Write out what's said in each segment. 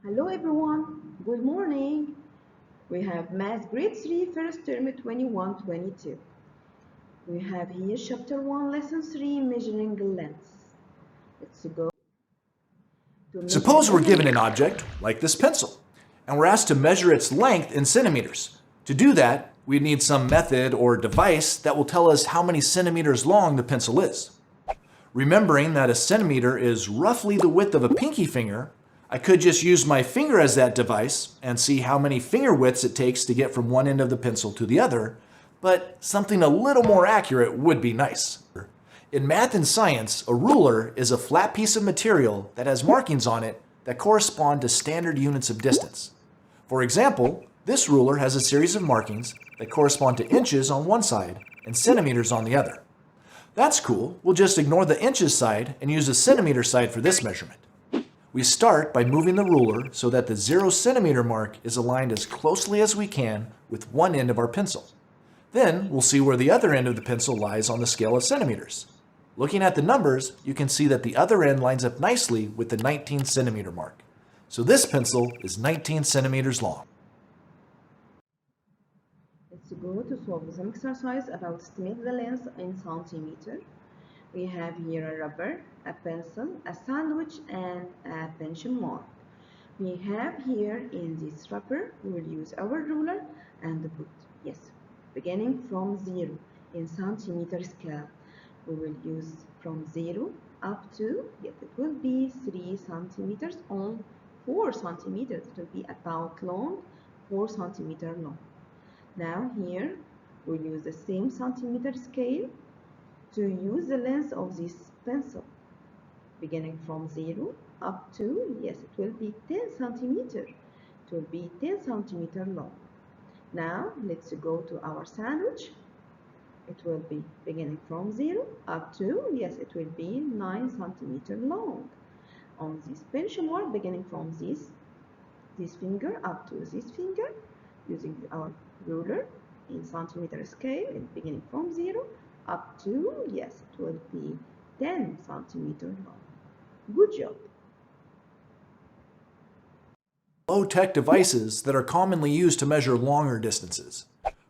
Hello everyone, good morning. We have Math Grade 3 first term 21-22. We have here chapter 1 lesson 3 measuring length. Let's go to Suppose we're measuring given an length. object, like this pencil, and we're asked to measure its length in centimeters. To do that, we need some method or device that will tell us how many centimeters long the pencil is. Remembering that a centimeter is roughly the width of a pinky finger, I could just use my finger as that device and see how many finger widths it takes to get from one end of the pencil to the other, but something a little more accurate would be nice. In math and science, a ruler is a flat piece of material that has markings on it that correspond to standard units of distance. For example, this ruler has a series of markings that correspond to inches on one side and centimeters on the other. That's cool. We'll just ignore the inches side and use the centimeter side for this measurement. We start by moving the ruler so that the 0 centimeter mark is aligned as closely as we can with one end of our pencil. Then we'll see where the other end of the pencil lies on the scale of centimeters. Looking at the numbers, you can see that the other end lines up nicely with the 19 centimeter mark. So this pencil is 19 centimeters long. Let's go to solve some exercise about estimate the length in centimeter. We have here a rubber, a pencil, a sandwich, and a pencil mark. We have here in this rubber, we will use our ruler and put, yes, beginning from 0 in centimeter scale. We will use from 0 up to, yes, it will be 3 centimeters on 4 centimeters. It will be about long, 4 centimeter long. Now here, we'll use the same centimeter scale to use the length of this pencil. Beginning from 0 up to, yes, it will be 10 centimeter. It will be 10 centimeter long. Now, let's go to our sandwich. It will be beginning from 0 up to, yes, it will be 9 centimeter long. On this benchmark, beginning from this finger up to this finger, using our ruler in centimeter scale, and beginning from 0 up to, yes, it will be 10 centimeter long. Good job. Low-tech devices that are commonly used to measure longer distances.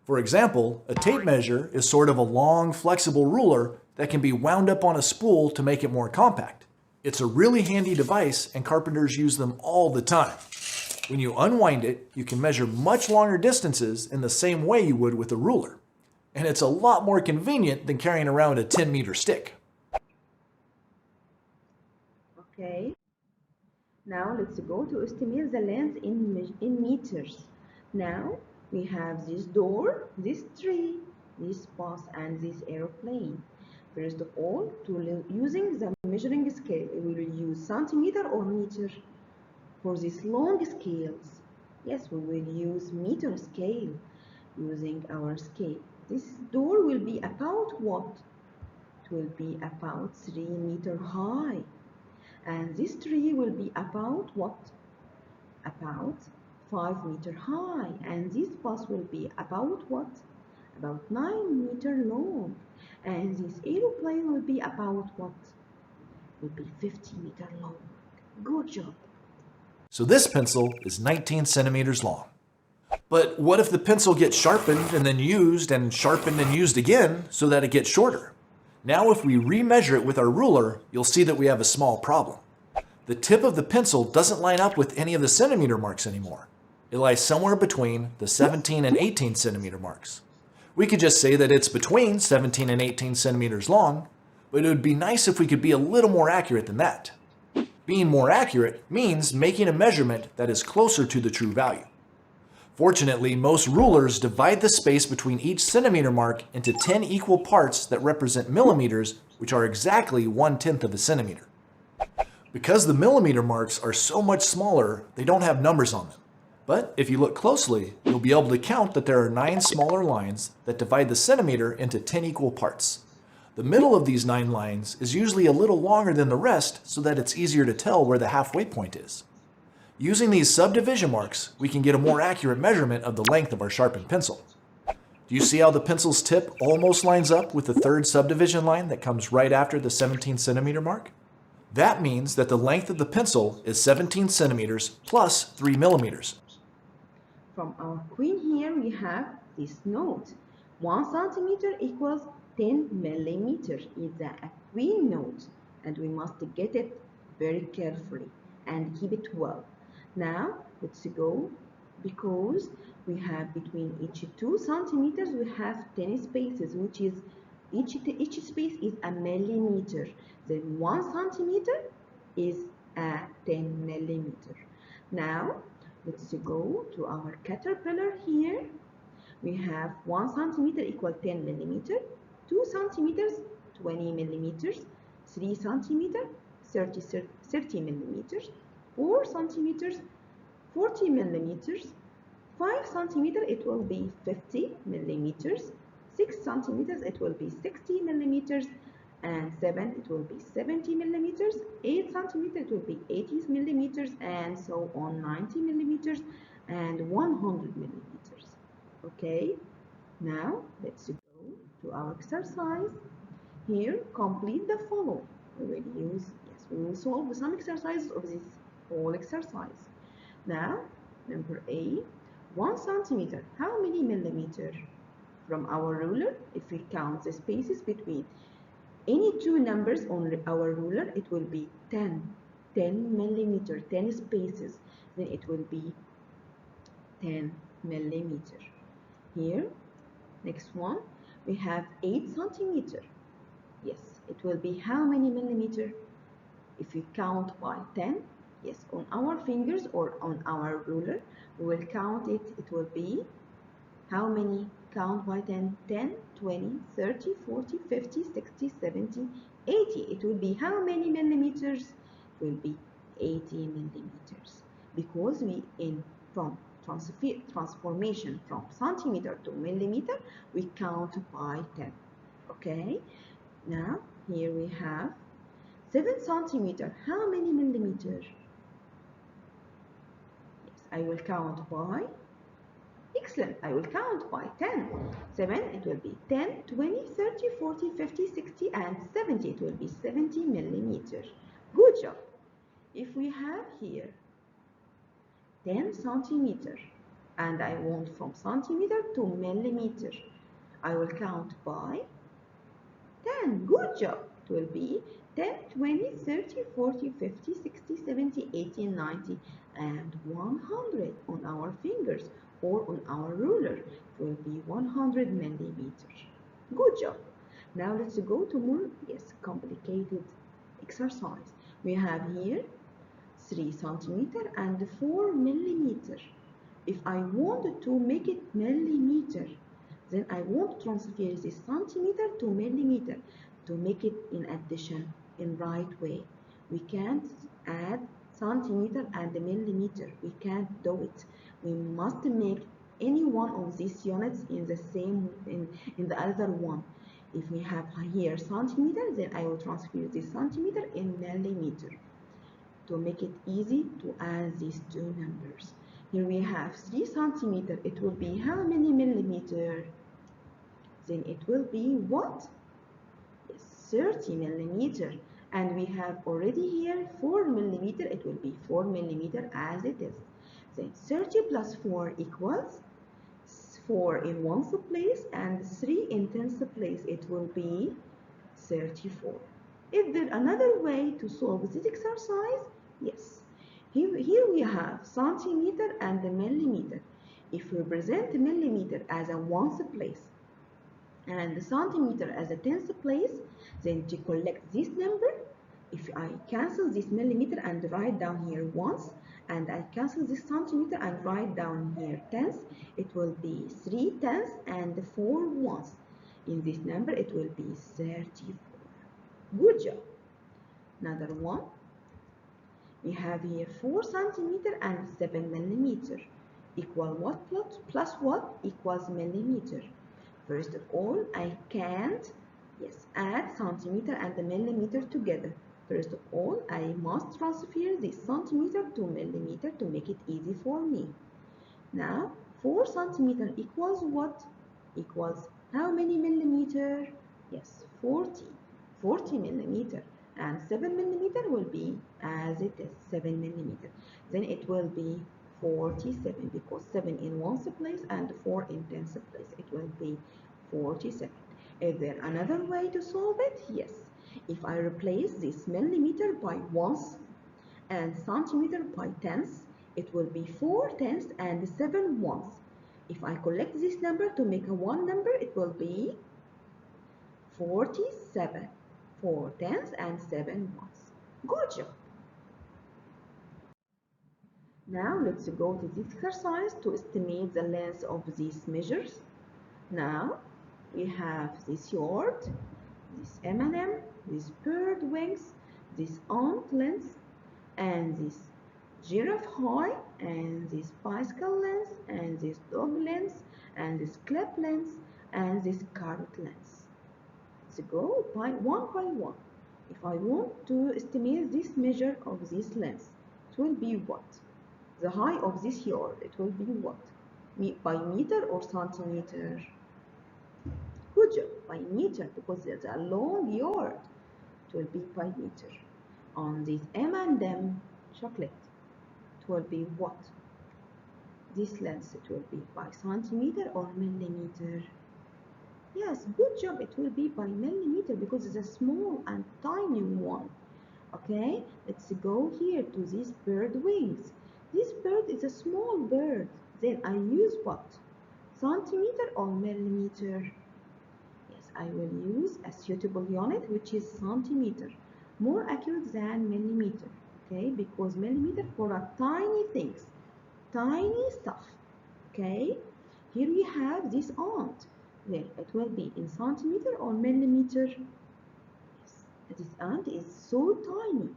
For example, a tape measure is sort of a long, flexible ruler that can be wound up on a spool to make it more compact. It's a really handy device and carpenters use them all the time. When you unwind it, you can measure much longer distances in the same way you would with a ruler. And it's a lot more convenient than carrying around a 10-meter stick. Okay. Now let's go to estimate the length in meters. Now we have this door, this tree, this bus, and this aeroplane. First of all, using the measuring scale, we will use centimeter or meter. For these long scales, yes, we will use meter scale using our scale. This door will be about what? It will be about 3 meter high. And this tree will be about what? About 5 meter high. And this bus will be about what? About 9 meter long. And this aeroplane will be about what? Will be 50 meter long. Good job. So this pencil is 19 centimeters long. But what if the pencil gets sharpened and then used and sharpened and used again so that it gets shorter? Now if we remeasure it with our ruler, you'll see that we have a small problem. The tip of the pencil doesn't line up with any of the centimeter marks anymore. It lies somewhere between the 17 and 18 centimeter marks. We could just say that it's between 17 and 18 centimeters long, but it would be nice if we could be a little more accurate than that. Being more accurate means making a measurement that is closer to the true value. Fortunately, most rulers divide the space between each centimeter mark into 10 equal parts that represent millimeters, which are exactly 1/10 of a centimeter. Because the millimeter marks are so much smaller, they don't have numbers on them. But if you look closely, you'll be able to count that there are 9 smaller lines that divide the centimeter into 10 equal parts. The middle of these 9 lines is usually a little longer than the rest so that it's easier to tell where the halfway point is. Using these subdivision marks, we can get a more accurate measurement of the length of our sharpened pencil. Do you see how the pencil's tip almost lines up with the third subdivision line that comes right after the 17 centimeter mark? That means that the length of the pencil is 17 centimeters plus 3 millimeters. From our queen here, we have this note. 1 centimeter equals 10 millimeters. It's a queen note, and we must get it very carefully and keep it well. Now, let's go, because we have between each 2 centimeters, we have 10 spaces, which is each space is a millimeter. Then 1 centimeter is a 10 millimeter. Now, let's go to our caterpillar here. We have 1 centimeter equal 10 millimeter, 2 centimeters, 20 millimeters, 3 centimeter, 30 millimeters, 4 centimeters, 40 millimeters, 5 centimeter, it will be 50 millimeters, 6 centimeters, it will be 60 millimeters, and 7, it will be 70 millimeters, 8 centimeters, it will be 80 millimeters, and so on, 90 millimeters, and 100 millimeters. Okay, now let's go to our exercise. Here, complete the following. We will solve some exercises of this whole exercise. Now, number A, 1 centimeter, how many millimeters? From our ruler, if we count the spaces between any two numbers on our ruler, it will be 10 millimeter, 10 spaces, then it will be 10 millimeter. Here, next one, we have 8 centimeter. Yes, it will be how many millimeter? If we count by 10, yes, on our fingers or on our ruler, we will count it. It will be how many? Count by 10, 10, 20, 30, 40, 50, 60, 70, 80. It will be how many millimeters? It will be 80 millimeters. Because from transformation from centimeter to millimeter, we count by 10. Okay? Now, here we have 7 centimeter. How many millimeters? Yes, I will count by, excellent, I will count by 10. 7, it will be 10, 20, 30, 40, 50, 60, and 70. It will be 70 millimeters. Good job. If we have here 10 centimeter, and I want from centimeter to millimeter, I will count by 10. Good job. It will be 10, 20, 30, 40, 50, 60, 70, 80, 90, and 100 on our fingers or on our ruler. It will be 100 millimeters. Good job. Now let's go to more, complicated exercise. We have here 3 centimeter and 4 millimeter. If I want to make it millimeter, then I want to transfer this centimeter to millimeter to make it in addition in right way. We can't add centimeter and millimeter. We can't do it. We must make any one of these units in the same in the other one. If we have here centimeter, then I will transfer this centimeter in millimeter to make it easy to add these two numbers. Here we have 3 centimeter. It will be how many millimeter? Then it will be what? Yes, 30 millimeter. And we have already here 4 millimeter. It will be 4 millimeter as it is. Then 30 plus 4 equals 4 in ones place and 3 in tens place. It will be 34. Is there another way to solve this exercise? Yes. Here we have centimeter and millimeter. If we represent millimeter as a ones place and the centimeter as a tens place, then to collect this number, if I cancel this millimeter and write down here ones, and I cancel this centimeter and write down here tens, it will be 3 tens and 4 ones. In this number, it will be 34. Good job. Another one. We have here 4 centimeter and 7 millimeter. Equal what plus what? Equals millimeter. First of all, I can't, add centimeter and the millimeter together. First of all, I must transfer this centimeter to millimeter to make it easy for me. Now, 4 centimeter equals what? Equals how many millimeter? Yes, 40 millimeter. and 7 millimeter will be as it is, 7 millimeter. Then it will be 47 because 7 in ones place and 4 in tens place. It will be 47. Is there another way to solve it? Yes. If I replace this millimeter by ones and centimeter by tenths, it will be 4 tenths and 7 ones. If I collect this number to make a one number, it will be 47. 4 tenths and 7 ones. Good job. Now let's go to this exercise to estimate the length of these measures. Now we have this yard, this M&M, this bird wings, this ant length, and this giraffe height, and this bicycle length, and this dog length, and this clip length, and this carrot length. Let's go by one. If I want to estimate this measure of this length, it will be what? The height of this yard, it will be what? By meter or centimeter? Good job, by meter, because it's a long yard. It will be by meter. On this M&M chocolate, it will be what? This length, it will be by centimeter or millimeter? Yes, good job, it will be by millimeter because it's a small and tiny one. Okay, let's go here to these bird wings. This bird is a small bird. Then I use what? Centimeter or millimeter? Yes, I will use a suitable unit which is centimeter. More accurate than millimeter. Okay, because millimeter for a tiny things, tiny stuff. Okay, here we have this ant. Then it will be in centimeter or millimeter? This ant is so tiny,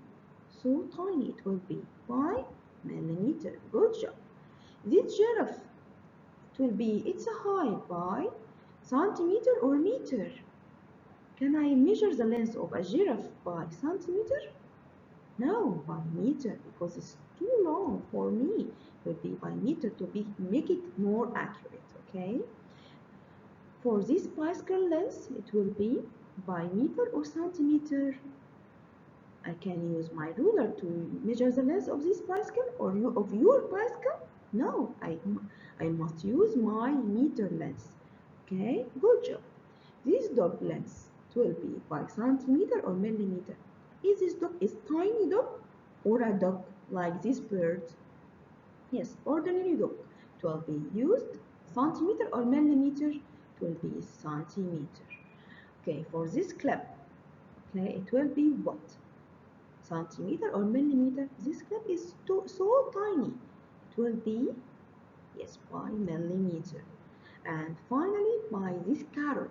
it will be by millimeter. Good job. This giraffe, it will be its height by centimeter or meter. Can I measure the length of a giraffe by centimeter? No, by meter, because it's too long for me. It will be by meter to make it more accurate. Okay. For this bicycle length, it will be by meter or centimeter. I can use my ruler to measure the length of this bicycle or of your bicycle. No, I must use my meter length. Okay, good job. This dog length will be by centimeter or millimeter. Is this dog is tiny dog or a dog like this bird? Yes, ordinary dog. It will be used centimeter or millimeter. It will be centimeter. Okay, for this clip, okay, it will be what? Centimeter or millimeter? This clip is so tiny. It will be, yes, by millimeter. And finally, by this carrot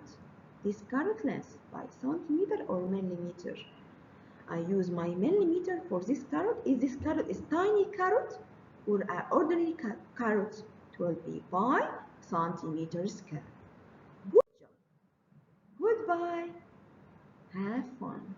length by centimeter or millimeter. I use my millimeter for this carrot. Is this carrot is tiny carrot or an ordinary carrot? It will be by centimeter scale. Good job. Goodbye. Have fun.